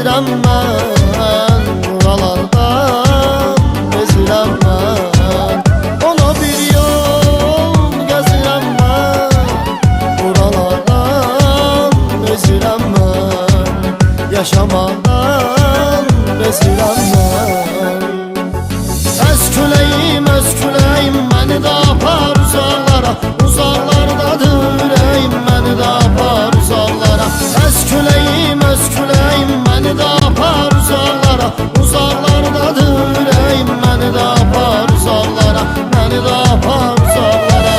bezirəm mən, buralardan bezirəm mən. Ona bir yol gəzirəm mən, buralardan bezirəm mən. Yaşamaqdan bezirəm mən. Əsküləyim, məni də apar uzaqlara, uzaqlardadır ürəyim, məni də apar uzaqlara. Əsküləyim, məni də apar uzaqlara, uzaqlardadır ürəyim, məni də apar uzaqlara, məni də apar uzaqlara.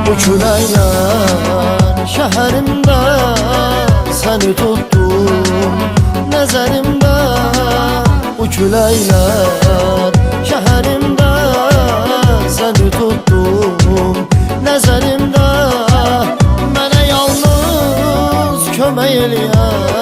Bu küləklər şəhərimdə səni tutdum nəzərimdə. Bu küləklər şəhərimdə səni tutdum nəzərimdə. Mənə yalnız kömək eləyər,